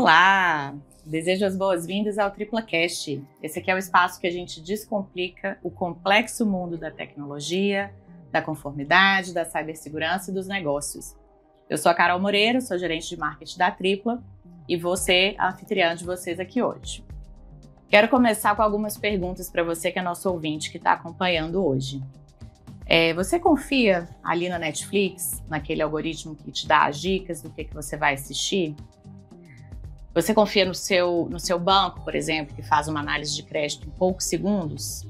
Olá! Desejo as boas-vindas ao TriplaCast. Esse aqui é o espaço que a gente descomplica o complexo mundo da tecnologia, da conformidade, da cibersegurança e dos negócios. Eu sou a Carol Moreira, sou gerente de marketing da Tripla e vou ser a anfitriã de vocês aqui hoje. Quero começar com algumas perguntas para você que é nosso ouvinte que está acompanhando hoje. Você confia ali na Netflix, naquele algoritmo que te dá as dicas do que você vai assistir? Você confia no seu banco, por exemplo, que faz uma análise de crédito em poucos segundos?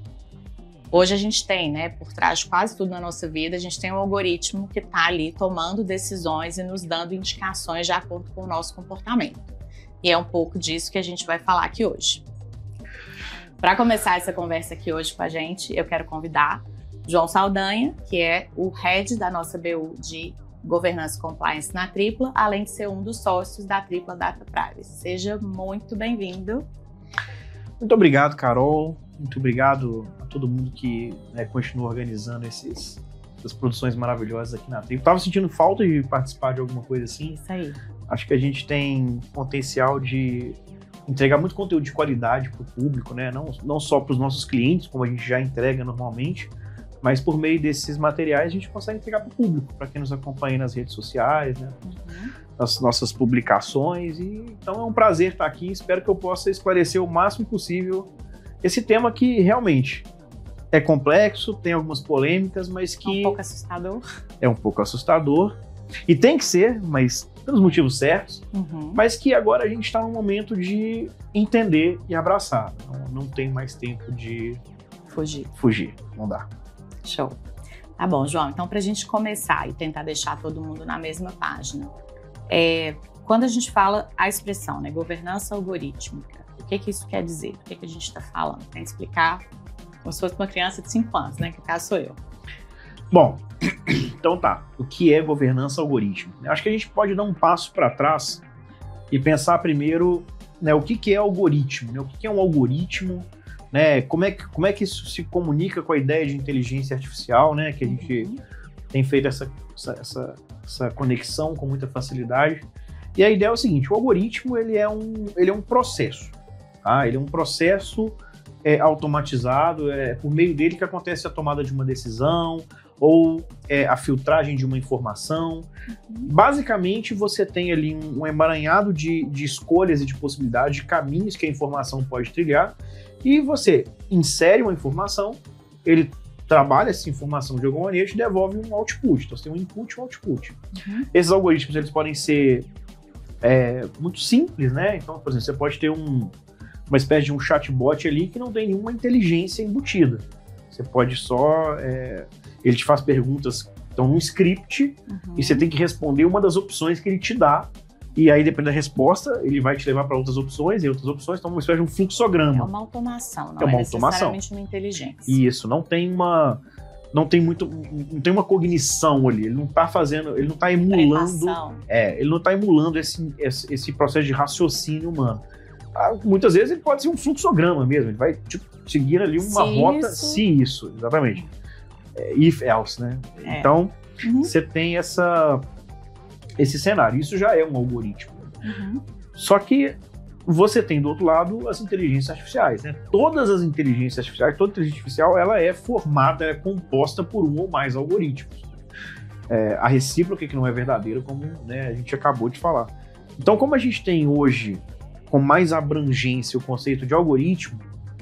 Hoje a gente tem, por trás de quase tudo na nossa vida, a gente tem um algoritmo que está ali tomando decisões e nos dando indicações de acordo com o nosso comportamento. E é um pouco disso que a gente vai falar aqui hoje. Para começar essa conversa aqui hoje com a gente, eu quero convidar João Saldanha, que é o head da nossa BU de Governança e Compliance na Tripla, além de ser um dos sócios da Tripla Data Privacy. Seja muito bem-vindo. Muito obrigado, Carol. Muito obrigado a todo mundo que continua organizando essas produções maravilhosas aqui na Tripla. Estava sentindo falta de participar de alguma coisa assim. Isso aí. Acho que a gente tem potencial de entregar muito conteúdo de qualidade para o público, né? Não só para os nossos clientes, como a gente já entrega normalmente, mas por meio desses materiais a gente consegue entregar para o público, para quem nos acompanha nas redes sociais, né? Nas nossas publicações. Então é um prazer estar aqui, espero que eu possa esclarecer o máximo possível esse tema que realmente é complexo, tem algumas polêmicas, mas que... É um pouco assustador. É um pouco assustador, e tem que ser, mas pelos motivos certos, mas que agora a gente está num momento de entender e abraçar. Não tem mais tempo de fugir, não dá. Show. Tá bom, João. Então, para a gente começar e tentar deixar todo mundo na mesma página, quando a gente fala a expressão, governança algorítmica, o que isso quer dizer? O que a gente está falando? Tem que explicar como se fosse uma criança de 5 anos, que no caso sou eu. Bom, então tá. O que é governança algorítmica? Acho que a gente pode dar um passo para trás e pensar primeiro, o que é algoritmo, o que é um algoritmo, como é que isso se comunica com a ideia de inteligência artificial, que a gente tem feito essa conexão com muita facilidade. E a ideia é o seguinte: o algoritmo ele é um processo, tá? Ele é um processo automatizado, por meio dele que acontece a tomada de uma decisão ou a filtragem de uma informação. Basicamente, você tem ali um emaranhado de escolhas e de possibilidades, de caminhos que a informação pode trilhar, e você insere uma informação, ele trabalha essa informação de alguma maneira e te devolve um output. Então, você tem um input e um output. Esses algoritmos eles podem ser muito simples, Então, por exemplo, você pode ter uma espécie de um chatbot ali que não tem nenhuma inteligência embutida. Você pode só... ele te faz perguntas, então, num script, e você tem que responder uma das opções que ele te dá, e aí, dependendo da resposta, ele vai te levar para outras opções, e outras opções, então, uma espécie de um fluxograma. É uma automação, não é necessariamente uma inteligência. Isso, não tem uma cognição ali, ele não está emulando esse processo de raciocínio humano. Muitas vezes ele pode ser um fluxograma mesmo, ele vai seguir ali uma rota, isso, exatamente. If else, Então, você tem esse cenário, isso já é um algoritmo. Só que você tem do outro lado as inteligências artificiais, Todas as inteligências artificiais, toda inteligência artificial, ela é formada, é composta por um ou mais algoritmos. A recíproca que não é verdadeira, como a gente acabou de falar. Então, como a gente tem hoje, com mais abrangência, o conceito de algoritmo,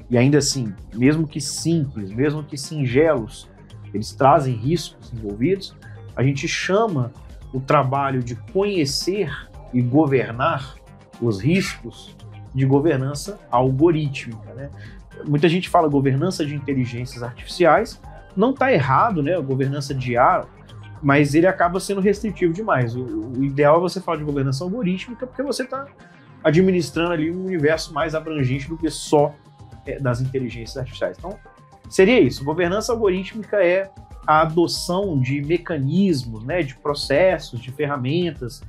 e ainda assim, mesmo que simples, mesmo que singelos, eles trazem riscos envolvidos, a gente chama o trabalho de conhecer e governar os riscos de governança algorítmica, Muita gente fala governança de inteligências artificiais, não está errado, a governança de IA, mas ele acaba sendo restritivo demais. O ideal é você falar de governança algorítmica, porque você está administrando ali um universo mais abrangente do que só das inteligências artificiais. Então, seria isso. Governança algorítmica é a adoção de mecanismos, de processos, de ferramentas,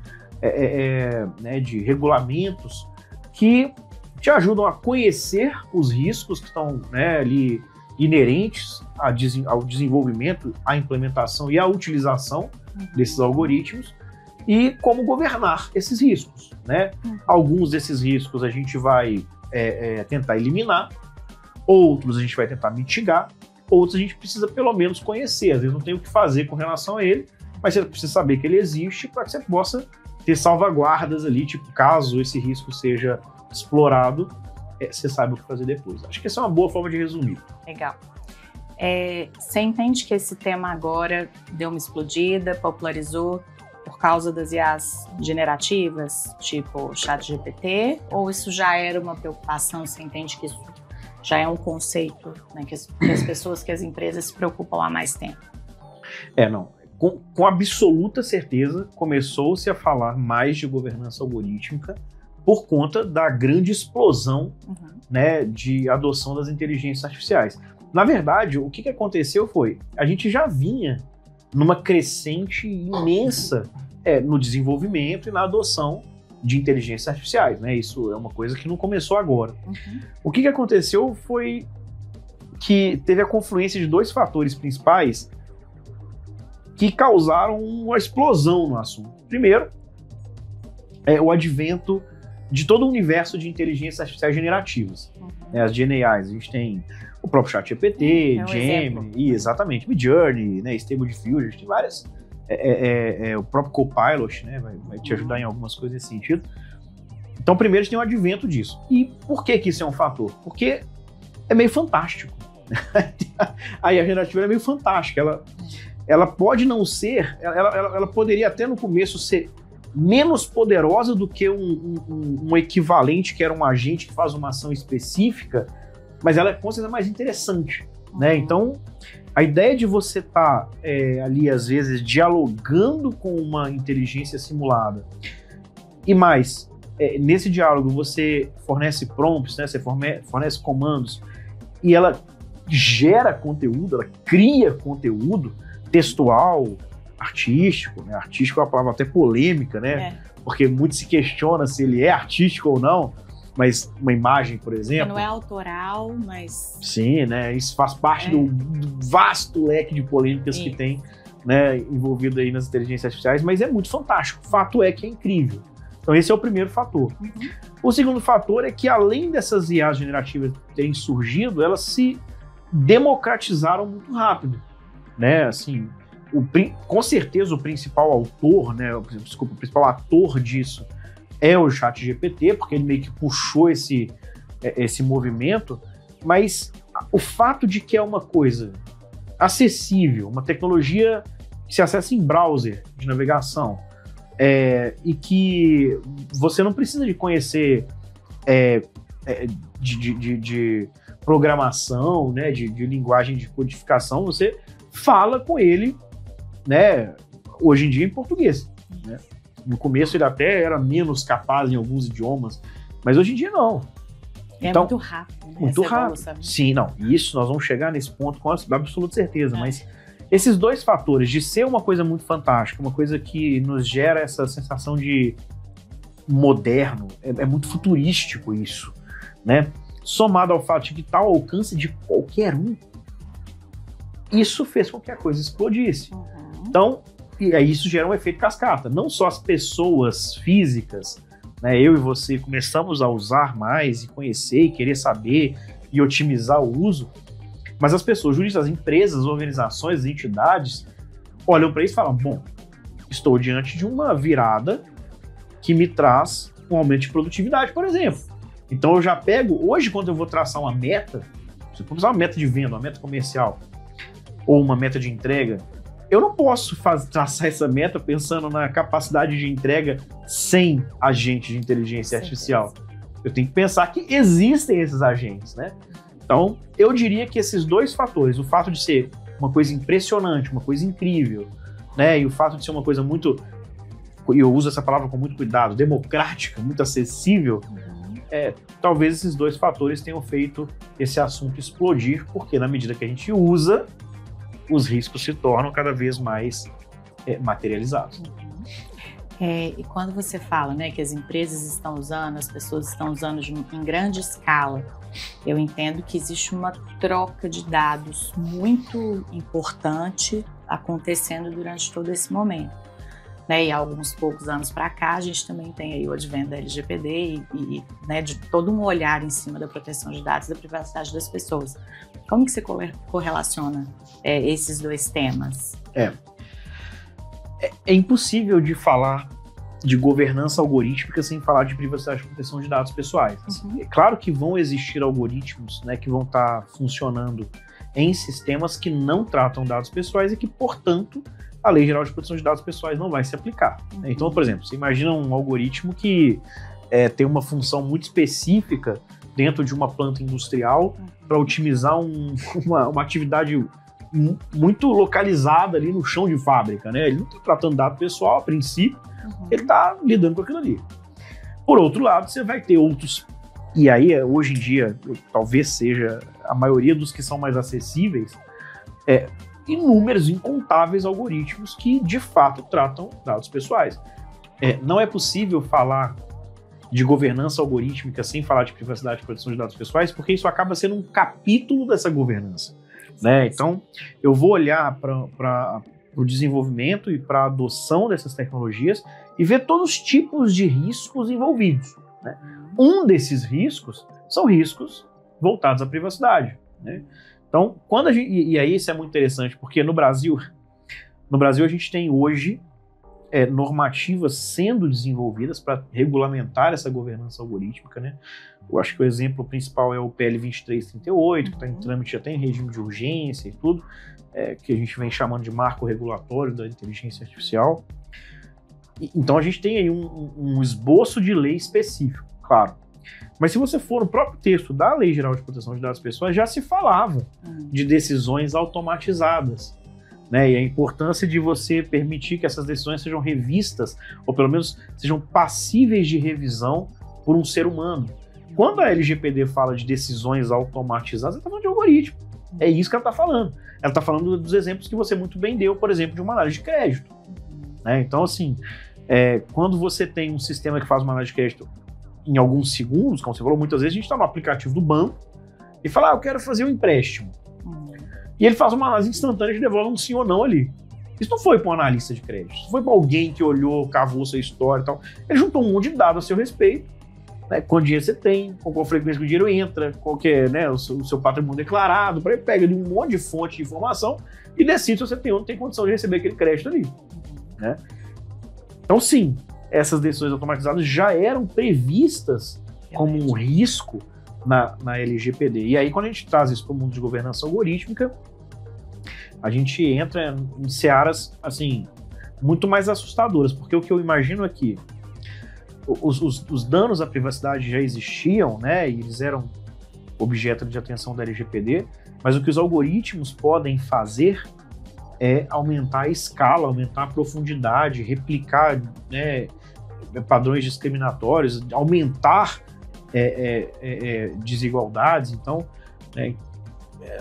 de regulamentos que te ajudam a conhecer os riscos que estão ali inerentes ao desenvolvimento, à implementação e à utilização desses algoritmos e como governar esses riscos, né? Alguns desses riscos a gente vai tentar eliminar, outros a gente vai tentar mitigar, outros a gente precisa pelo menos conhecer. Às vezes não tem o que fazer com relação a ele, mas você precisa saber que ele existe para que você possa ter salvaguardas ali, tipo, caso esse risco seja explorado, você sabe o que fazer depois. Acho que essa é uma boa forma de resumir. Legal. Você entende que esse tema agora deu uma explodida, popularizou por causa das IAs generativas, tipo ChatGPT, ou isso já era uma preocupação? Você entende que isso já é um conceito, né, que as pessoas, que as empresas se preocupam há mais tempo? Não. Com absoluta certeza, começou-se a falar mais de governança algorítmica por conta da grande explosão, né, de adoção das inteligências artificiais. Na verdade, o que aconteceu foi, a gente já vinha numa crescente imensa no desenvolvimento e na adoção de inteligências artificiais, né? Isso é uma coisa que não começou agora. O que aconteceu foi que teve a confluência de dois fatores principais que causaram uma explosão no assunto. Primeiro, o advento de todo o universo de inteligências artificiais generativas, né, as GenAIs. A gente tem o próprio ChatGPT, Gemini, exatamente, Midjourney, né, Stable Diffusion, a gente tem várias. O próprio Copilot, né, vai te ajudar em algumas coisas nesse sentido. Então, primeiro, a gente tem o advento disso. E por que isso é um fator? Porque é meio fantástico. A IA generativa é meio fantástica. Ela pode não ser, ela poderia até no começo ser menos poderosa do que um equivalente, que era um agente que faz uma ação específica, mas ela é com certeza mais interessante, né? Então, a ideia de você estar ali, às vezes, dialogando com uma inteligência simulada, e mais, nesse diálogo você fornece prompts, né? Você fornece comandos, e ela gera conteúdo, ela cria conteúdo textual, artístico, né? Artístico é uma palavra até polêmica, né? Porque muito se questiona se ele é artístico ou não, mas uma imagem, por exemplo... Não é autoral, mas... Sim, né? Isso faz parte do vasto leque de polêmicas que tem, né, envolvido aí nas inteligências artificiais, mas é muito fantástico. O fato é que é incrível. Então esse é o primeiro fator. O segundo fator é que, além dessas IAs generativas terem surgido, elas se democratizaram muito rápido, né? Assim, com certeza o principal autor, né? O principal ator disso é o ChatGPT, porque ele meio que puxou esse movimento, mas o fato de que é uma coisa acessível, uma tecnologia que se acessa em browser de navegação, e que você não precisa de conhecer de programação, né, de linguagem de codificação, você fala com ele, né, hoje em dia em português, né? No começo ele até era menos capaz em alguns idiomas, mas hoje em dia não. Então, muito rápido, né? Muito rápido. Sim, não. Isso, nós vamos chegar nesse ponto com absoluta certeza, mas esses dois fatores, de ser uma coisa muito fantástica, uma coisa que nos gera essa sensação de moderno, é muito futurístico isso, né? Somado ao fato de que está ao alcance de qualquer um, isso fez com que a coisa explodisse. Então, e aí isso gera um efeito cascata. Não só as pessoas físicas, né, eu e você começamos a usar mais e conhecer e querer saber e otimizar o uso, mas as pessoas jurídicas, as empresas, as organizações, as entidades olham para isso e falam, bom, estou diante de uma virada que me traz um aumento de produtividade, por exemplo. Então eu já pego, hoje quando eu vou traçar uma meta, se eu for usar uma meta de venda, uma meta comercial, ou uma meta de entrega, eu não posso traçar essa meta pensando na capacidade de entrega sem agente de inteligência artificial. Eu tenho que pensar que existem esses agentes, né? Então, eu diria que esses dois fatores, o fato de ser uma coisa impressionante, uma coisa incrível, né, e o fato de ser uma coisa muito, e eu uso essa palavra com muito cuidado, democrática, muito acessível, talvez esses dois fatores tenham feito esse assunto explodir, porque na medida que a gente usa, os riscos se tornam cada vez mais materializados. E quando você fala, né, que as empresas estão usando, as pessoas estão usando em grande escala, eu entendo que existe uma troca de dados muito importante acontecendo durante todo esse momento. né, e há alguns poucos anos para cá, a gente também tem aí o advento da LGPD e né, de todo um olhar em cima da proteção de dados e da privacidade das pessoas. Como que você correlaciona esses dois temas? É impossível de falar de governança algorítmica sem falar de privacidade e proteção de dados pessoais. É claro que vão existir algoritmos, né, que vão estar funcionando em sistemas que não tratam dados pessoais e que, portanto, a Lei Geral de Proteção de Dados Pessoais não vai se aplicar. Então, por exemplo, você imagina um algoritmo que tem uma função muito específica dentro de uma planta industrial para otimizar uma atividade muito localizada ali no chão de fábrica, né? Ele não está tratando dado pessoal a princípio, ele está lidando com aquilo ali. Por outro lado, você vai ter outros, e aí hoje em dia talvez seja a maioria dos que são mais acessíveis, inúmeros, incontáveis algoritmos que de fato tratam dados pessoais. Não é possível falar de governança algorítmica sem falar de privacidade e proteção de dados pessoais, porque isso acaba sendo um capítulo dessa governança, né? Então, eu vou olhar para o desenvolvimento e para a adoção dessas tecnologias e ver todos os tipos de riscos envolvidos, né? Um desses riscos são riscos voltados à privacidade, né? Então, quando a gente, e aí isso é muito interessante, porque no Brasil a gente tem hoje normativas sendo desenvolvidas para regulamentar essa governança algorítmica, né? Eu acho que o exemplo principal é o PL 2338, que está em trâmite, já tem regime de urgência e tudo, que a gente vem chamando de marco regulatório da inteligência artificial. Então a gente tem aí um esboço de lei específico, claro. Mas se você for no próprio texto da Lei Geral de Proteção de Dados Pessoais, já se falava de decisões automatizadas, né? E a importância de você permitir que essas decisões sejam revistas, ou pelo menos sejam passíveis de revisão por um ser humano. Quando a LGPD fala de decisões automatizadas, ela está falando de algoritmo. É isso que ela está falando. Ela está falando dos exemplos que você muito bem deu, por exemplo, de uma análise de crédito, né? Então, assim, quando você tem um sistema que faz uma análise de crédito em alguns segundos, como você falou, muitas vezes a gente está no aplicativo do banco e fala, eu quero fazer um empréstimo. E ele faz uma análise instantânea e devolve um sim ou não ali. Isso não foi para um analista de crédito, isso foi para alguém que olhou, cavou sua história e tal. Ele juntou um monte de dados a seu respeito, né, quanto dinheiro você tem, com qual frequência que o dinheiro entra, qual que é, né, o seu patrimônio declarado, para ele pega de um monte de fonte de informação e decide se você tem ou não tem condição de receber aquele crédito ali, né? Então, sim, essas decisões automatizadas já eram previstas como um risco na LGPD. E aí, quando a gente traz isso para o mundo de governança algorítmica, a gente entra em searas, assim, muito mais assustadoras, porque o que eu imagino é que os danos à privacidade já existiam, né, e eles eram objeto de atenção da LGPD, mas o que os algoritmos podem fazer é aumentar a escala, aumentar a profundidade, replicar, né, padrões discriminatórios, aumentar desigualdades. Então,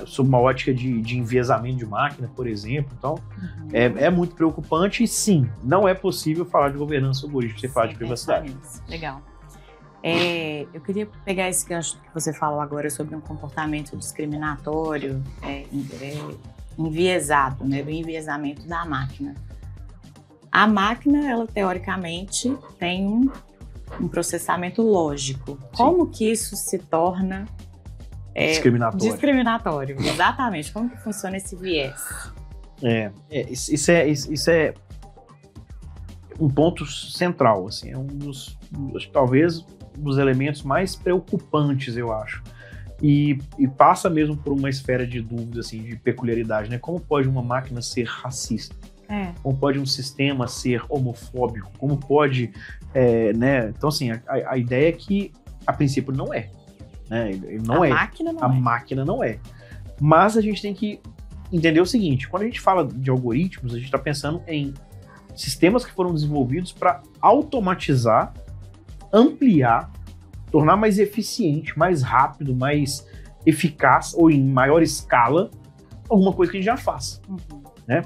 sob uma ótica de enviesamento de máquina, por exemplo. Então, é muito preocupante e, sim, não é possível falar de governança algorítmica sem falar de privacidade. Legal. Eu queria pegar esse gancho que você falou agora sobre um comportamento discriminatório, enviesado, né, do enviesamento da máquina. A máquina, ela teoricamente tem um processamento lógico. Sim. Como que isso se torna discriminatório? Exatamente. Como que funciona esse viés? Isso é um ponto central, assim, é um dos, talvez, dos elementos mais preocupantes, eu acho. E passa mesmo por uma esfera de dúvida, assim, de peculiaridade, né? Como pode uma máquina ser racista? Como pode um sistema ser homofóbico? Como pode, né? Então, assim, a ideia é que, a princípio, não é. Né? A máquina não é. Mas a gente tem que entender o seguinte, quando a gente fala de algoritmos, a gente está pensando em sistemas que foram desenvolvidos para automatizar, ampliar, tornar mais eficiente, mais rápido, mais eficaz ou em maior escala alguma coisa que a gente já faz, né?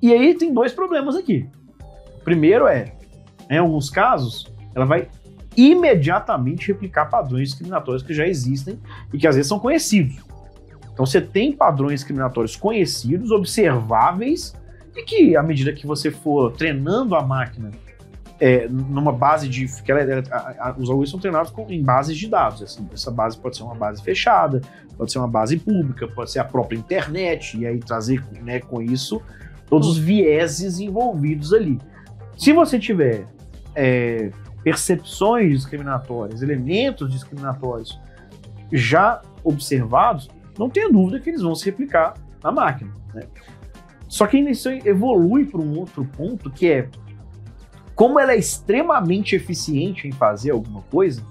E aí tem dois problemas aqui. O primeiro em alguns casos, ela vai imediatamente replicar padrões discriminatórios que já existem e que às vezes são conhecidos. Então você tem padrões discriminatórios conhecidos, observáveis, e que, à medida que você for treinando a máquina numa base de... os algoritmos são treinados em bases de dados. Assim, essa base pode ser uma base fechada, pode ser uma base pública, pode ser a própria internet, e aí trazer, né, com isso todos os vieses envolvidos ali. Se você tiver percepções discriminatórias, elementos discriminatórios já observados, não tenha dúvida que eles vão se replicar na máquina, né? Só que ainda isso evolui para um outro ponto, que é como ela é extremamente eficiente em fazer alguma coisa,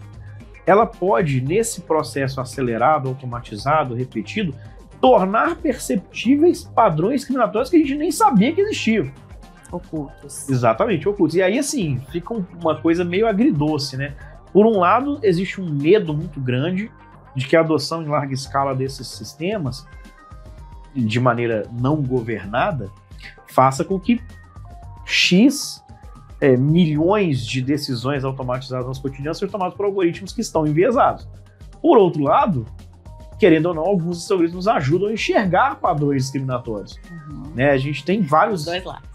ela pode, nesse processo acelerado, automatizado, repetido, tornar perceptíveis padrões discriminatórios que a gente nem sabia que existiam. Ocultos. Exatamente, ocultos. E aí, assim, fica uma coisa meio agridoce, né? Por um lado, existe um medo muito grande de que a adoção em larga escala desses sistemas, de maneira não governada, faça com que milhões de decisões automatizadas no cotidiano sejam tomadas por algoritmos que estão enviesados. Por outro lado, querendo ou não, alguns desses algoritmos ajudam a enxergar padrões discriminatórios. Né? A gente tem vários... Dois lados.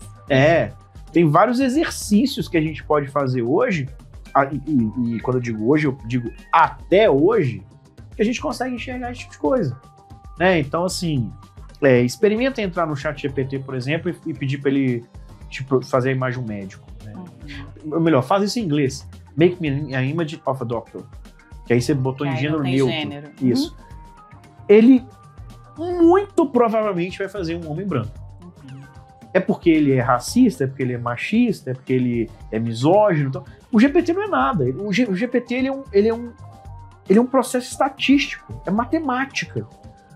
Tem vários exercícios que a gente pode fazer hoje, e quando eu digo hoje, eu digo até hoje, que a gente consegue enxergar esse tipo de coisa. Né? Então, assim, experimenta entrar no ChatGPT, por exemplo, e pedir para ele fazer a imagem de um médico. Né? Ou melhor, faz isso em inglês. Make me an image of a doctor. Que aí você botou em gênero neutro. Isso. Ele muito provavelmente vai fazer um homem branco. É porque ele é racista, é porque ele é machista, é porque ele é misógino. Então, o GPT não é nada. O GPT ele é um processo estatístico, é matemática.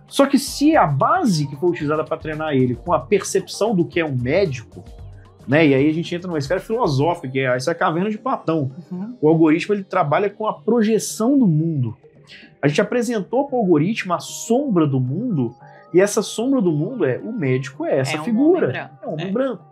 Só que se a base que foi utilizada para treinar ele com a percepção do que é um médico, né, e aí a gente entra numa esfera filosófica, que essa é a caverna de Platão. O algoritmo ele trabalha com a projeção do mundo. A gente apresentou para o algoritmo a sombra do mundo, e essa sombra do mundo o médico é essa figura. É um homem branco.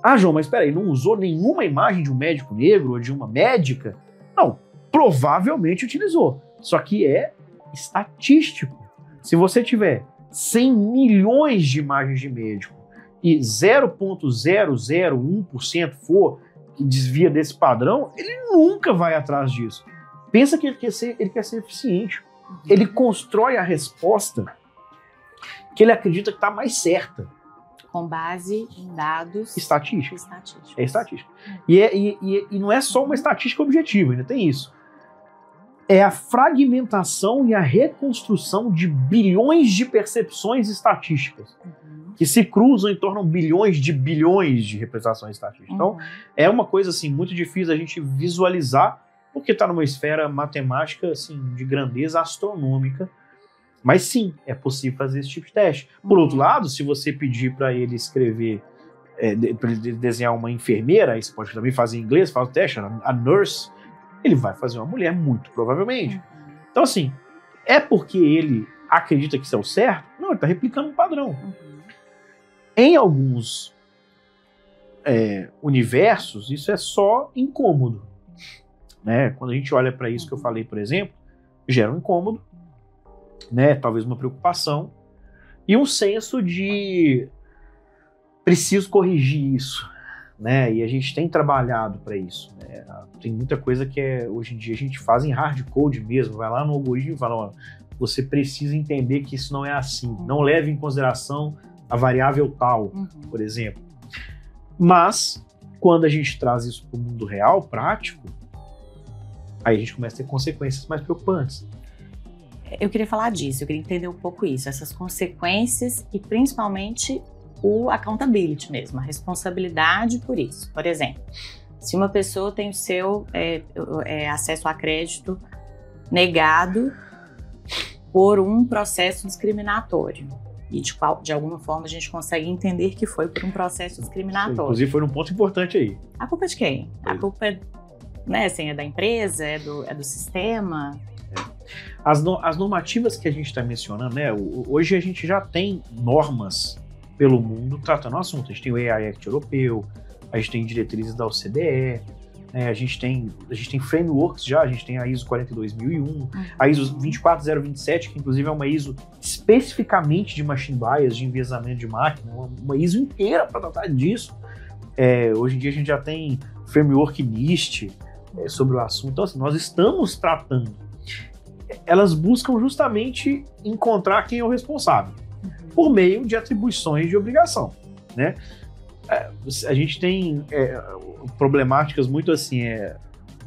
Ah, João, mas espera aí, não usou nenhuma imagem de um médico negro ou de uma médica? Não, provavelmente utilizou. Só que é estatístico. Se você tiver 100 milhões de imagens de médico e 0,001% for que desvia desse padrão, ele nunca vai atrás disso. Pensa que ele quer ser eficiente. Ele constrói a resposta que ele acredita que está mais certa. Com base em dados estatísticos. É estatística. E não é só uma estatística objetiva, ainda tem isso. É a fragmentação e a reconstrução de bilhões de percepções estatísticas que se cruzam e tornam bilhões de representações estatísticas. Então, é uma coisa assim, muito difícil a gente visualizar, porque está numa esfera matemática assim, de grandeza astronômica. Mas sim, é possível fazer esse tipo de teste. Por outro lado, se você pedir para ele escrever, para ele desenhar uma enfermeira, aí você pode também fazer em inglês, faz o teste, a nurse, ele vai fazer uma mulher, muito provavelmente. Então, assim, é porque ele acredita que isso é o certo? Não, ele está replicando um padrão. Em alguns universos, isso é só incômodo. Né? Quando a gente olha para isso que eu falei, por exemplo, gera um incômodo, né? Talvez uma preocupação e um senso de preciso corrigir isso, né? E a gente tem trabalhado para isso, né? Tem muita coisa que hoje em dia a gente faz em hard code mesmo, vai lá no algoritmo e fala, ó, você precisa entender que isso não é assim, não leve em consideração a variável tal, por exemplo. Mas quando a gente traz isso para o mundo real, prático, aí a gente começa a ter consequências mais preocupantes. Eu queria falar disso, eu queria entender um pouco isso, essas consequências e principalmente o accountability mesmo, a responsabilidade por isso. Por exemplo, se uma pessoa tem o seu acesso a crédito negado por um processo discriminatório, e de alguma forma a gente consegue entender que foi por um processo discriminatório. Inclusive foi um ponto importante aí. A culpa é de quem? A culpa é da empresa, é do sistema? As normativas que a gente está mencionando, né? Hoje a gente já tem normas pelo mundo tratando o assunto. A gente tem o AI Act europeu, a gente tem diretrizes da OCDE, A gente tem frameworks já, a gente tem a ISO 42001, a ISO 24027, que inclusive é uma ISO especificamente de machine bias, de enviesamento de máquina, uma ISO inteira para tratar disso. Hoje em dia a gente já tem framework NIST sobre o assunto. Então, assim, nós estamos tratando. Elas buscam justamente encontrar quem é o responsável, por meio de atribuições de obrigação, né? A gente tem problemáticas muito assim,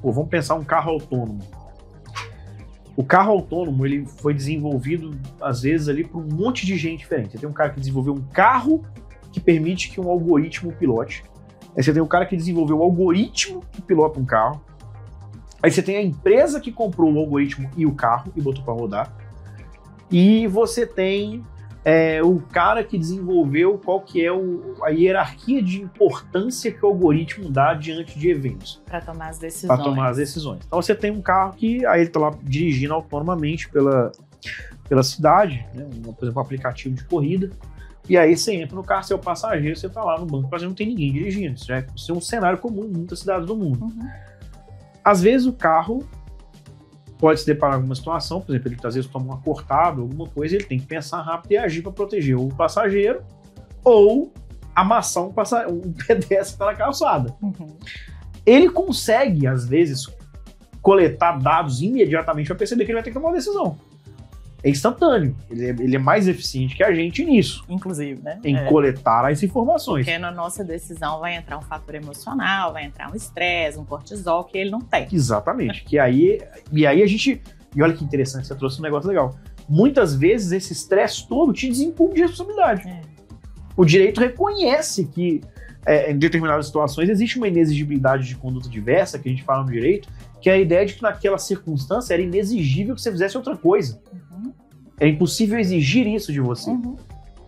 vamos pensar um carro autônomo. O carro autônomo, ele foi desenvolvido, às vezes, ali por um monte de gente diferente. Você tem um cara que desenvolveu um carro que permite que um algoritmo pilote. Aí você tem um cara que desenvolveu o algoritmo que pilota um carro. Aí você tem a empresa que comprou o algoritmo e o carro e botou para rodar. E você tem o cara que desenvolveu qual que é a hierarquia de importância que o algoritmo dá diante de eventos. Para tomar as decisões. Para tomar as decisões. Então você tem um carro que aí ele está lá dirigindo autonomamente pela cidade, né? Por exemplo, um aplicativo de corrida. E aí você entra no carro, você é o passageiro, você está lá no banco, mas não tem ninguém dirigindo. Isso é um cenário comum em muitas cidades do mundo. Às vezes o carro pode se deparar com alguma situação, por exemplo, ele às vezes toma uma cortada, alguma coisa, ele tem que pensar rápido e agir para proteger o passageiro ou amassar um pedestre pela calçada. Ele consegue, às vezes, coletar dados imediatamente para perceber que ele vai ter que tomar uma decisão. É instantâneo. Ele é mais eficiente que a gente nisso. Inclusive, né? Em coletar as informações. Porque na nossa decisão vai entrar um fator emocional, vai entrar um estresse, um cortisol que ele não tem. Exatamente. E aí a gente... E olha que interessante, você trouxe um negócio legal. Muitas vezes esse estresse todo te desincumbe de responsabilidade. O direito reconhece que em determinadas situações existe uma inexigibilidade de conduta diversa, que a gente fala no direito, que é a ideia de que naquela circunstância era inexigível que você fizesse outra coisa. É impossível exigir isso de você.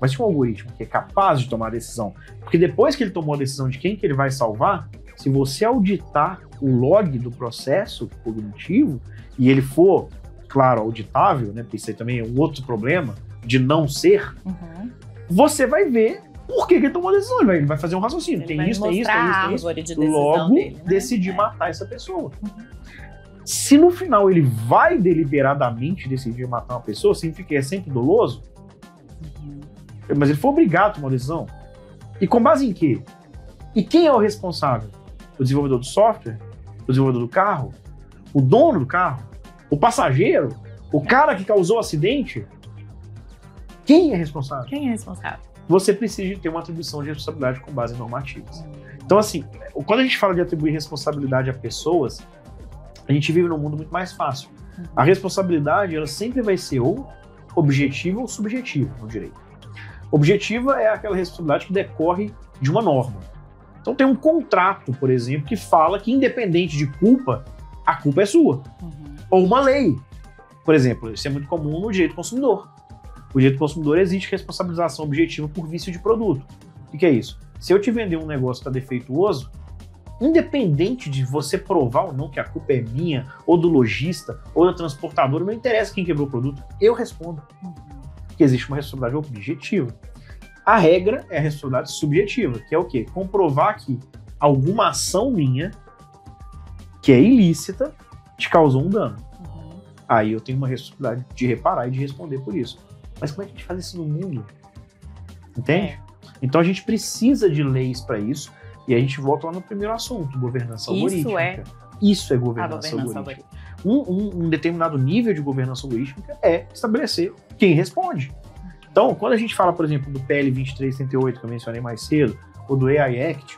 Mas tinha um algoritmo que é capaz de tomar a decisão. Porque depois que ele tomou a decisão de quem que ele vai salvar, se você auditar o log do processo cognitivo, e ele for, claro, auditável, né? Porque isso aí também é um outro problema de não ser, você vai ver por que ele tomou a decisão. Ele vai fazer um raciocínio. Tem isso. Logo, dele, né? Decidir matar essa pessoa. Se no final ele vai deliberadamente decidir matar uma pessoa, significa que é sempre doloso, mas ele foi obrigado a tomar uma decisão. E com base em quê? E quem é o responsável? O desenvolvedor do software? O desenvolvedor do carro? O dono do carro? O passageiro? O cara que causou o acidente? Quem é responsável? Quem é responsável? Você precisa ter uma atribuição de responsabilidade com base em normativas. Então, assim, quando a gente fala de atribuir responsabilidade a pessoas, a gente vive num mundo muito mais fácil. A responsabilidade, ela sempre vai ser ou objetiva ou subjetiva no direito. Objetiva é aquela responsabilidade que decorre de uma norma. Então tem um contrato, por exemplo, que fala que independente de culpa, a culpa é sua. Ou uma lei. Por exemplo, isso é muito comum no direito do consumidor. O direito do consumidor existe responsabilização objetiva por vício de produto. O que é isso? Se eu te vender um negócio que está defeituoso, independente de você provar ou não que a culpa é minha, ou do lojista, ou da transportadora, não interessa quem quebrou o produto, eu respondo. Porque existe uma responsabilidade objetiva. A regra é a responsabilidade subjetiva, que é o quê? Comprovar que alguma ação minha, que é ilícita, te causou um dano. Aí eu tenho uma responsabilidade de reparar e de responder por isso. Mas como é que a gente faz isso no mundo? Entende? Então a gente precisa de leis para isso. E a gente volta lá no primeiro assunto, governança algorítmica. Isso é governança algorítmica. Um determinado nível de governança algorítmica é estabelecer quem responde. Então, quando a gente fala, por exemplo, do PL 2338, que eu mencionei mais cedo, ou do AI Act,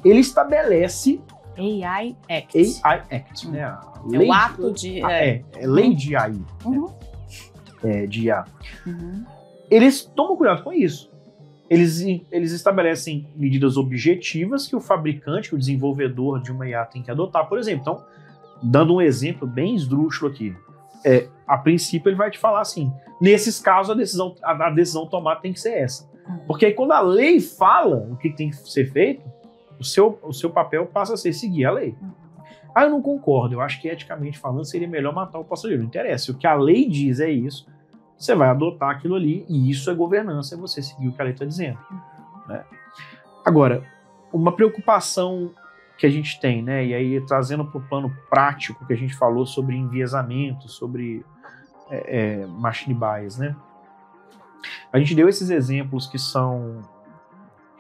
ele estabelece... AI Act. Né? É o ato de... lei de AI. De IA. Eles tomam cuidado com isso. Eles estabelecem medidas objetivas que o fabricante, que o desenvolvedor de uma IA tem que adotar, por exemplo. Então, dando um exemplo bem esdrúxulo aqui, a princípio ele vai te falar assim, nesses casos a decisão tomada tem que ser essa. Porque aí quando a lei fala o que tem que ser feito, o seu papel passa a ser seguir a lei. Eu não concordo, eu acho que eticamente falando seria melhor matar o passageiro, não interessa. O que a lei diz é isso, você vai adotar aquilo ali, e isso é governança, é você seguir o que a lei está dizendo. Né? Agora, uma preocupação que a gente tem, né? E aí, trazendo para o plano prático que a gente falou sobre enviesamento, sobre machine bias, né? A gente deu esses exemplos que são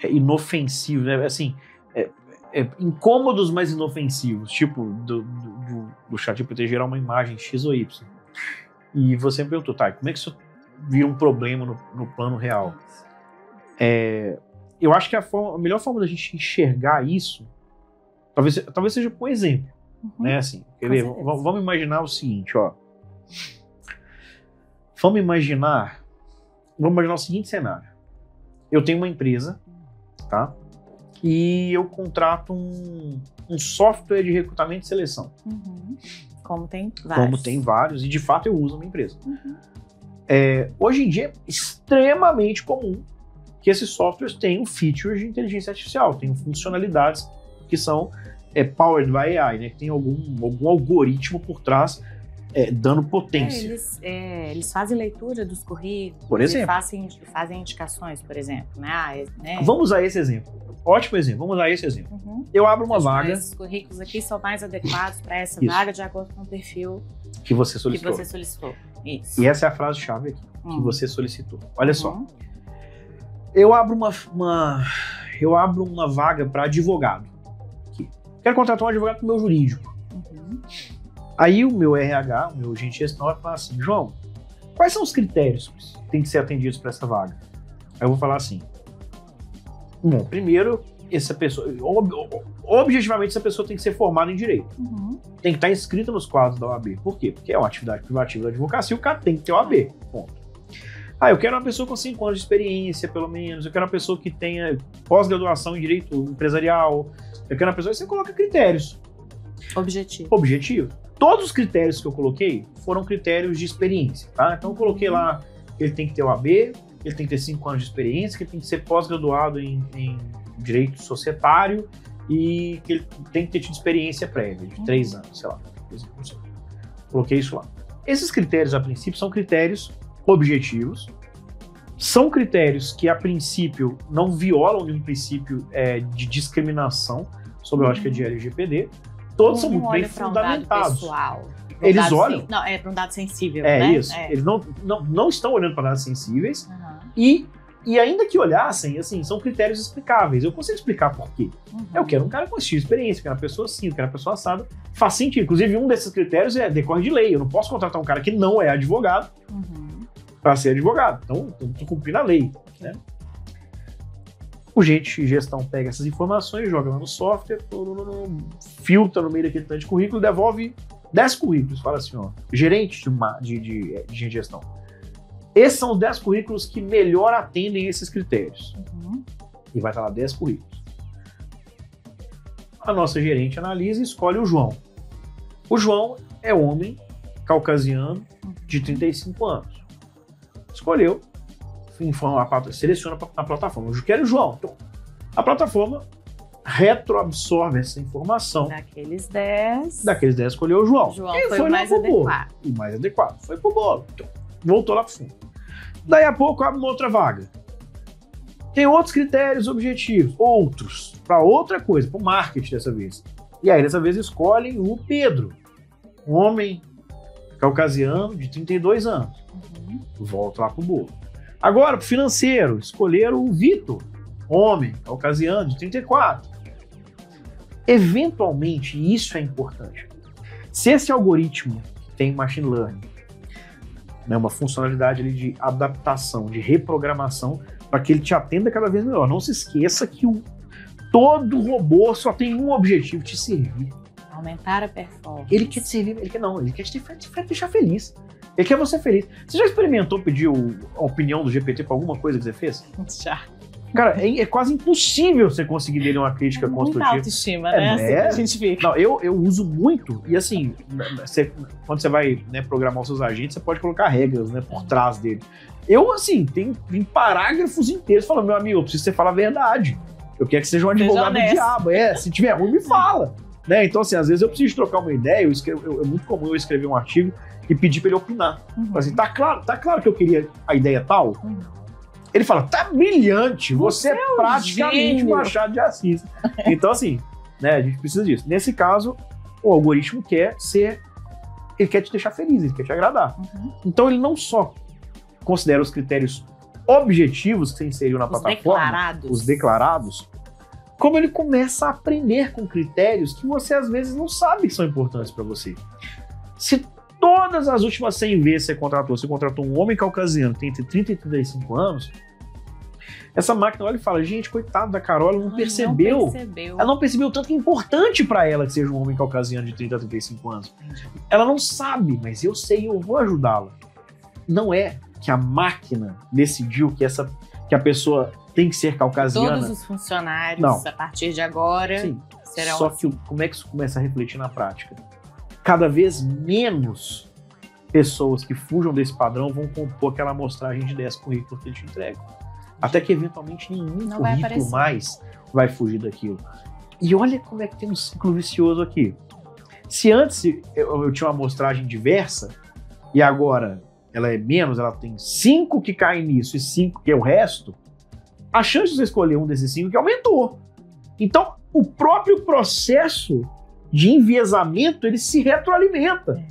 inofensivos, né? Assim, incômodos, mas inofensivos, tipo do ChatGPT gerar uma imagem X ou Y. E você me perguntou, tá, como é que isso vira um problema no plano real? Eu acho que a melhor forma da gente enxergar isso, talvez seja com exemplo, né? Assim, quer ver? Vamos imaginar o seguinte, ó. Vamos imaginar o seguinte cenário. Eu tenho uma empresa, tá? E eu contrato um software de recrutamento e seleção. Como tem vários. E de fato eu uso na minha empresa. Hoje em dia é extremamente comum que esses softwares tenham features de inteligência artificial, tenham funcionalidades que são powered by AI, né? Que tem algum algoritmo por trás dando potência. Eles fazem leitura dos currículos, por exemplo, fazem indicações, por exemplo. Né? Vamos usar esse exemplo. Ótimo exemplo, vamos usar esse exemplo. Eu abro uma vaga. Esses currículos aqui são mais adequados para essa vaga de acordo com o perfil que você solicitou. Isso. E essa é a frase-chave aqui, que você solicitou. Olha só. Eu abro uma vaga para advogado. Aqui. Quero contratar um advogado para o meu jurídico. Aí o meu RH, o meu agente de gestão, vai falar assim, João, quais são os critérios que têm que ser atendidos para essa vaga? Aí eu vou falar assim, bom, primeiro, essa pessoa, objetivamente, essa pessoa tem que ser formada em direito. Tem que estar inscrita nos quadros da OAB. Por quê? Porque é uma atividade privativa da advocacia, o cara tem que ter OAB. Ponto. Eu quero uma pessoa com 5 anos de experiência, pelo menos. Eu quero uma pessoa que tenha pós-graduação em direito empresarial. Eu quero uma pessoa que você coloca critérios. Objetivo. Todos os critérios que eu coloquei foram critérios de experiência, tá? Então eu coloquei lá, ele tem que ter OAB, ele tem que ter 5 anos de experiência, que ele tem que ser pós-graduado em direito societário e que ele tem que ter tido experiência prévia, de 3 anos, sei lá. Coloquei isso lá. Esses critérios, a princípio, são critérios objetivos, são critérios que, a princípio, não violam nenhum princípio de discriminação sobre a lógica de LGPD. Todos são muito bem fundamentados. Eles olham. Não, para um dado sensível. Né? Isso. Eles não estão olhando para dados sensíveis. E ainda que olhassem, assim, são critérios explicáveis. Eu consigo explicar por quê. Eu quero um cara com X experiência, eu quero uma pessoa assim, eu quero uma pessoa assada. Faz sentido. Inclusive, um desses critérios decorre de lei. Eu não posso contratar um cara que não é advogado para ser advogado. Então, eu tenho que cumprir a lei. Né? O gerente de gestão pega essas informações, joga lá no software, filtra no meio daquele tanto de currículo, devolve 10 currículos. Fala assim, ó, gerente de gestão. Esses são os 10 currículos que melhor atendem esses critérios. E vai estar lá 10 currículos. A nossa gerente analisa e escolhe o João. O João é homem, caucasiano, de 35 anos. Escolheu. Seleciona na plataforma. Eu quero o João. Então, a plataforma retroabsorve essa informação. Daqueles 10 escolheu o João. Quem foi o mais adequado. O mais adequado. Foi pro bolo. Então, voltou lá pro fundo. Daí a pouco abre uma outra vaga. Tem outros critérios objetivos. Outros. Para outra coisa. Para o marketing dessa vez. E aí, dessa vez, escolhem o Pedro. Um homem caucasiano de 32 anos. Volta lá pro bolo. Agora, pro financeiro, escolheram o Vitor, homem, caucasiano, de 34. Eventualmente, e isso é importante, se esse algoritmo tem machine learning, né, uma funcionalidade ali de adaptação, de reprogramação, para que ele te atenda cada vez melhor. Não se esqueça que todo robô só tem um objetivo, te servir. Aumentar a performance. Ele quer te servir, ele quer te deixar feliz. Ele quer você feliz. Você já experimentou pedir a opinião do GPT para alguma coisa que você fez? Já. Cara, é quase impossível você conseguir dele uma crítica construtiva. Muita autoestima, né? Assim que a gente fica. Não, eu uso muito, e assim, quando você vai, né, programar os seus agentes, você pode colocar regras, né, por trás dele. Eu, assim, tem parágrafos inteiros falando, meu amigo, eu preciso que você fale a verdade. Eu quero que seja um advogado do diabo. Se tiver ruim, me fala. Né? Então, assim, às vezes eu preciso trocar uma ideia, é muito comum eu escrever um artigo e pedir para ele opinar. Assim, tá claro que eu queria a ideia tal? Ele fala, tá brilhante, você é praticamente um Machado de Assis. Então, assim, né? A gente precisa disso. Nesse caso, o algoritmo ele quer te deixar feliz, ele quer te agradar. Então ele não só considera os critérios objetivos que você inseriu na plataforma, os declarados, como ele começa a aprender com critérios que você às vezes não sabe que são importantes para você. Se todas as últimas 100 vezes você contratou um homem caucasiano que tem entre 30 e 35 anos, essa máquina olha e fala, gente, coitado da Carol, ela não percebeu. Ela não percebeu tanto que é importante para ela que seja um homem caucasiano de 30 a 35 anos. Ela não sabe, mas eu sei, eu vou ajudá-la. Não é que a máquina decidiu que a pessoa tem que ser caucasiana. Todos os funcionários, a partir de agora, serão Só que como é que isso começa a refletir na prática? Cada vez menos pessoas que fujam desse padrão vão compor aquela amostragem de 10 currículos que ele te entrega. Até que, eventualmente, nenhum currículo mais vai fugir daquilo. E olha como é que tem um ciclo vicioso aqui. Se antes eu tinha uma amostragem diversa, e agora ela é menos, ela tem 5 que caem nisso e 5 que é o resto, a chance de você escolher um desses 5 que aumentou. Então, o próprio processo de enviesamento, ele se retroalimenta.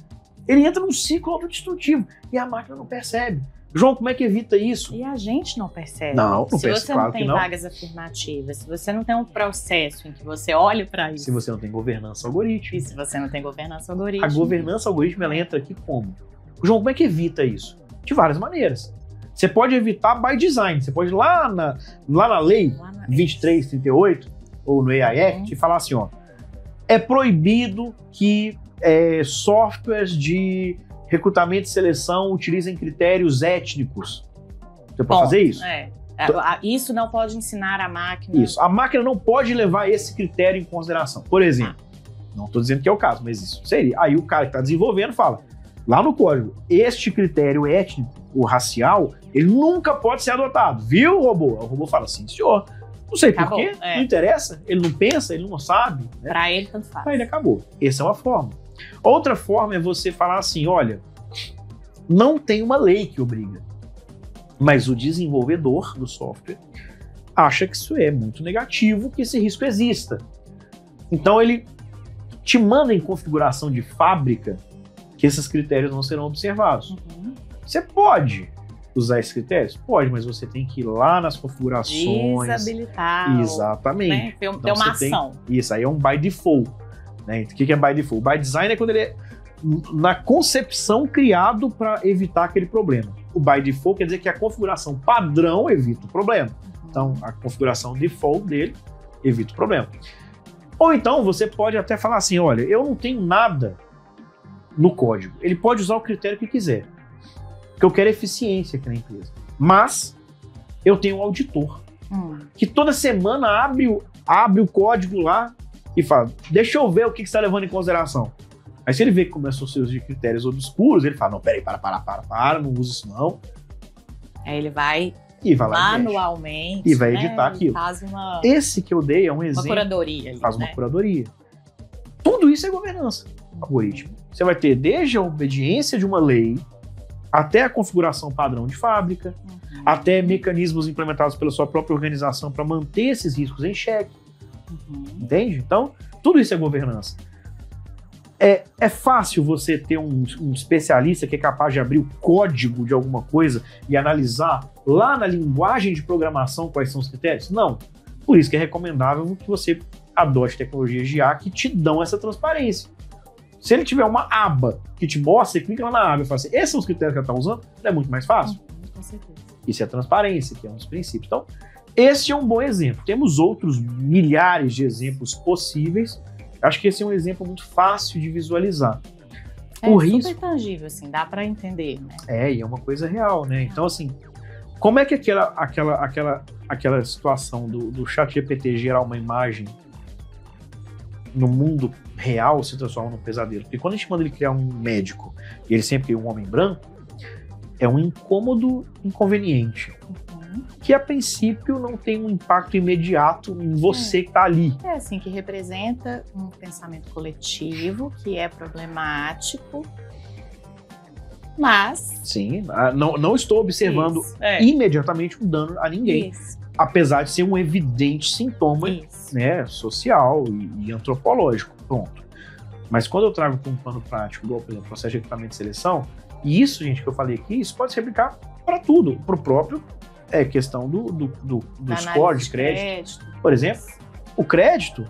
Ele entra num ciclo autodestrutivo. E a máquina não percebe. João, como é que evita isso? E a gente não percebe. Não percebe, se você não tem vagas afirmativas, se você não tem um processo em que você olhe para isso. Se você não tem governança algorítmica. E se você não tem governança algorítmica. A governança algorítmica, ela entra aqui como? João, como é que evita isso? De várias maneiras. Você pode evitar by design. Você pode ir lá na lei 2338, ou no AI Act, e falar assim, ó, é proibido que softwares de recrutamento e seleção utilizem critérios étnicos. Você pode fazer isso? Isso não pode ensinar a máquina. Isso. A máquina não pode levar esse critério em consideração. Por exemplo, não estou dizendo que é o caso, mas isso seria. Aí o cara que está desenvolvendo fala, lá no código, este critério étnico, o racial, ele nunca pode ser adotado. Viu, robô? O robô fala assim, senhor, não sei por quê, não interessa, ele não pensa, ele não sabe. Né? Para ele, tanto faz. Para ele, acabou. Essa é uma forma. Outra forma é você falar assim, olha, não tem uma lei que obriga, mas o desenvolvedor do software acha que isso é muito negativo, que esse risco exista. Então ele te manda em configuração de fábrica que esses critérios não serão observados. Você pode usar esses critérios? Pode, mas você tem que ir lá nas configurações. Desabilitar. Exatamente. Né? Ter uma ação. Isso aí é um by default. Né? O que é by default? By design é quando ele é na concepção criado para evitar aquele problema. O by default quer dizer que a configuração padrão evita o problema. Então, a configuração default dele evita o problema. Ou então, você pode até falar assim, olha, eu não tenho nada no código. Ele pode usar o critério que quiser. Porque eu quero eficiência aqui na empresa. Mas, eu tenho um auditor. Que toda semana abre o código lá e fala, deixa eu ver o que você está levando em consideração. Aí se ele vê que começou a ser de critérios obscuros, ele fala, não, peraí, para, não usa isso não. Aí ele vai lá manualmente e vai editar aquilo. Faz uma... Esse que eu dei é um exemplo. Uma curadoria. Ali, faz uma curadoria. Tudo isso é governança algorítmica. Você vai ter desde a obediência de uma lei, até a configuração padrão de fábrica, até mecanismos implementados pela sua própria organização para manter esses riscos em xeque. Entende? Então, tudo isso é governança. É fácil você ter um especialista que é capaz de abrir o código de alguma coisa e analisar lá na linguagem de programação quais são os critérios? Não. Por isso que é recomendável que você adote tecnologias de IA que te dão essa transparência. Se ele tiver uma aba que te mostra, você clica lá na aba e fala assim, esses são os critérios que ela está usando, é muito mais fácil. Com certeza. Isso é transparência, que é um dos princípios. Então, esse é um bom exemplo. Temos outros milhares de exemplos possíveis. Acho que esse é um exemplo muito fácil de visualizar. O risco super tangível, assim, dá para entender, né? E é uma coisa real, né? Então, assim, como é que aquela situação do ChatGPT gerar uma imagem no mundo real se transforma num pesadelo? Porque quando a gente manda ele criar um médico e ele sempre cria um homem branco, é um incômodo inconveniente. Que a princípio não tem um impacto imediato em você que está ali. É assim, que representa um pensamento coletivo que é problemático, mas... Sim, não estou observando imediatamente um dano a ninguém. apesar de ser um evidente sintoma, né, social e antropológico, pronto. Mas quando eu trago para um plano prático, igual, por exemplo, processo de recrutamento de seleção, e isso, gente, que eu falei aqui, isso pode se aplicar para tudo, para o próprio questão do score de crédito. Por exemplo, o crédito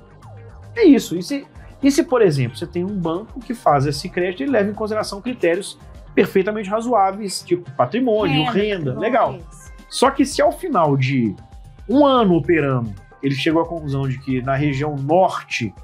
é isso. E se, por exemplo, você tem um banco que faz esse crédito e leva em consideração critérios perfeitamente razoáveis, tipo patrimônio, renda, legal. Só que se ao final de um ano operando, ele chegou à conclusão de que na região norte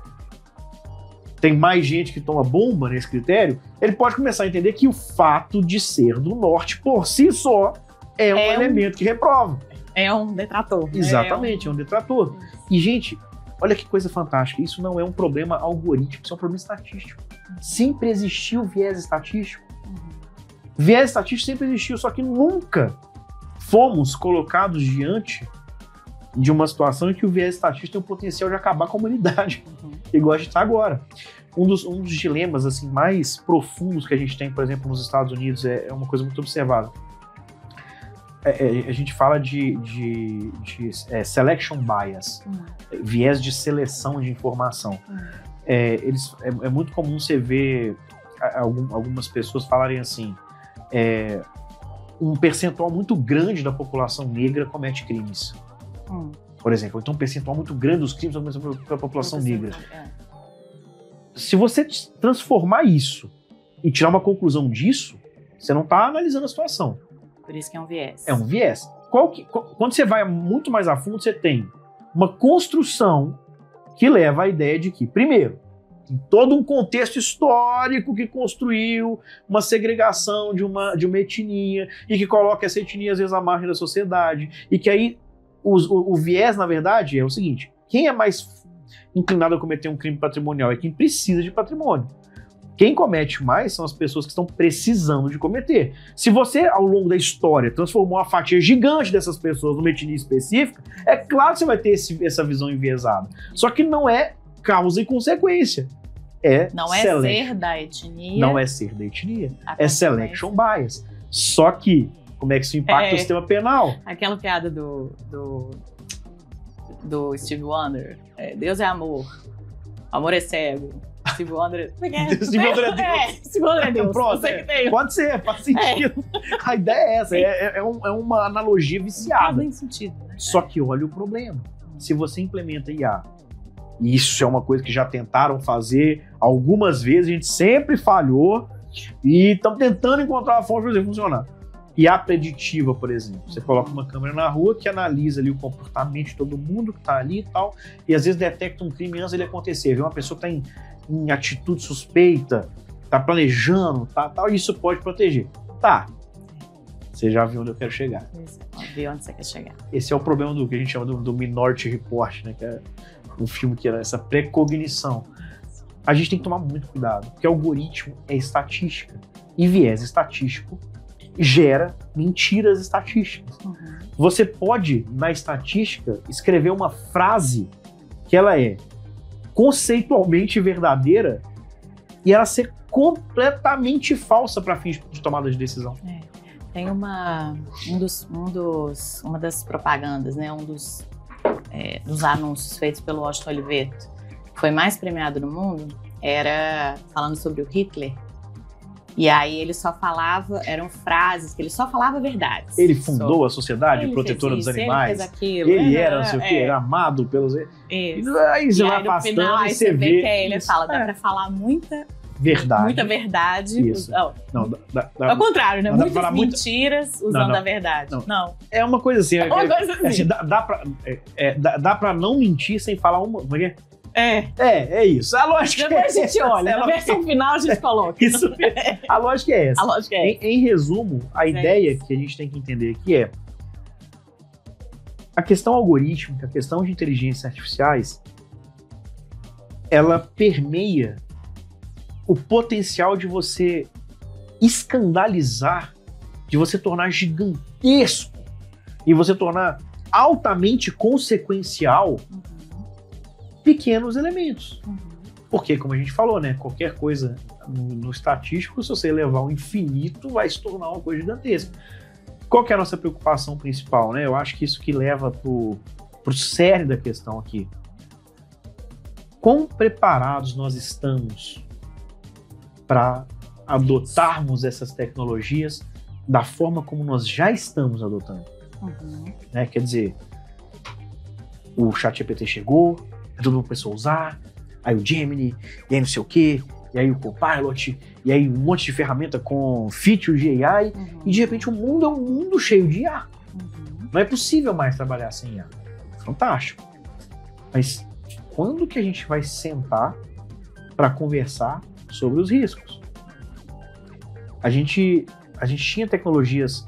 tem mais gente que toma bomba nesse critério, ele pode começar a entender que o fato de ser do norte por si só é um elemento que reprova. É um detrator. Exatamente, é um detrator. E, gente, olha que coisa fantástica. Isso não é um problema algorítmico, isso é um problema estatístico. Sempre existiu viés estatístico. Viés estatístico sempre existiu, só que nunca fomos colocados diante de uma situação em que o viés estatístico tem o potencial de acabar com a humanidade, igual a gente está agora. Um dos dilemas assim, mais profundos que a gente tem, por exemplo, nos Estados Unidos, é uma coisa muito observada. A gente fala de selection bias, viés de seleção de informação. É muito comum você ver algumas pessoas falarem assim, um percentual muito grande da população negra comete crimes. Por exemplo, então um percentual muito grande dos crimes são para a população negra. Se você transformar isso e tirar uma conclusão disso, você não está analisando a situação. Por isso que é um viés. É um viés. Quando você vai muito mais a fundo, você tem uma construção que leva à ideia de que, primeiro, tem todo um contexto histórico que construiu uma segregação de uma etnia e que coloca essa etnia, às vezes, à margem da sociedade. E que aí o viés, na verdade, é o seguinte: quem é mais inclinado a cometer um crime patrimonial é quem precisa de patrimônio. Quem comete mais são as pessoas que estão precisando de cometer. Se você, ao longo da história, transformou uma fatia gigante dessas pessoas numa etnia específica, é claro que você vai ter essa visão enviesada. Só que não é causa e consequência. Não é ser da etnia. Não é ser da etnia. É selection bias. Só que, como é que isso impacta o sistema penal? Aquela piada do Steve Wonder. Deus é amor. Amor é cego. Steve Wonder é Deus. Steve Wonder é Deus. Pronto, pode ser, faz sentido. A ideia é essa, é uma analogia viciada. Faz sentido, né? Só que olha o problema. Se você implementa IA, e isso é uma coisa que já tentaram fazer algumas vezes, a gente sempre falhou, e estamos tentando encontrar uma forma de fazer funcionar. IA preditiva, por exemplo. Você coloca uma câmera na rua que analisa ali o comportamento de todo mundo que está ali e tal, e às vezes detecta um crime antes dele acontecer. Vê uma pessoa que está em atitude suspeita, está planejando, tal, e isso pode proteger. Tá. Você já viu onde eu quero chegar. Vi onde você quer chegar. Esse é o problema do que a gente chama do Minority Report, né? Que é um filme que era essa precognição. A gente tem que tomar muito cuidado, porque algoritmo é estatística. E viés estatístico gera mentiras estatísticas. Você pode, na estatística, escrever uma frase que ela é conceitualmente verdadeira e ela ser completamente falsa para fins de tomada de decisão. Tem uma das propagandas, né, dos anúncios feitos pelo Washington Oliveto, que foi mais premiado no mundo, era falando sobre o Hitler. E aí ele só falava, eram frases que ele só falava verdades. Ele fundou a Sociedade Protetora dos Animais. Ele fez aquilo. Ele era, não sei o quê, era amado pelos... Aí você vai afastando final, e você vê que ele fala, dá pra falar muita verdade. Muita verdade. Isso. Não, ao contrário, né? Muitas mentiras usando a verdade. Não. É uma coisa assim. Assim. Dá pra não mentir sem falar uma... Como é que é? É isso. A lógica depois a gente olha. Na versão final a gente coloca. Isso. A lógica é essa. Em resumo, a ideia que a gente tem que entender aqui é a questão algorítmica, a questão de inteligências artificiais, ela permeia o potencial de você escandalizar, de você tornar gigantesco e você tornar altamente consequencial pequenos elementos. Porque, como a gente falou, né, qualquer coisa no estatístico, se você levar ao infinito, vai se tornar uma coisa gigantesca. Qual que é a nossa preocupação principal, né? Eu acho que isso que leva pro cerne da questão aqui. Quão preparados nós estamos para adotarmos essas tecnologias da forma como nós já estamos adotando? Né? Quer dizer, o ChatGPT chegou, todo mundo começou a usar, aí o Gemini, e aí não sei o quê, e aí o Copilot, e aí um monte de ferramenta com features de AI, e de repente o mundo é um mundo cheio de IA. Não é possível mais trabalhar sem IA. Fantástico. Mas quando que a gente vai sentar para conversar sobre os riscos? A gente tinha tecnologias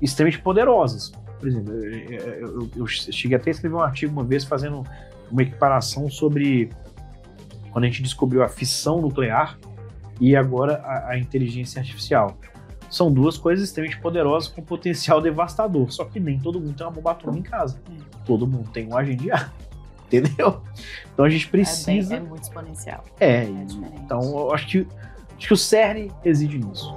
extremamente poderosas. Por exemplo, eu cheguei até a escrever um artigo uma vez fazendo uma equiparação sobre quando a gente descobriu a fissão nuclear e agora a inteligência artificial. São duas coisas extremamente poderosas com potencial devastador, só que nem todo mundo tem uma bomba atômica em casa. Todo mundo tem um agente de ar, entendeu? Então a gente precisa... É muito exponencial. Então eu acho que o cerne reside nisso.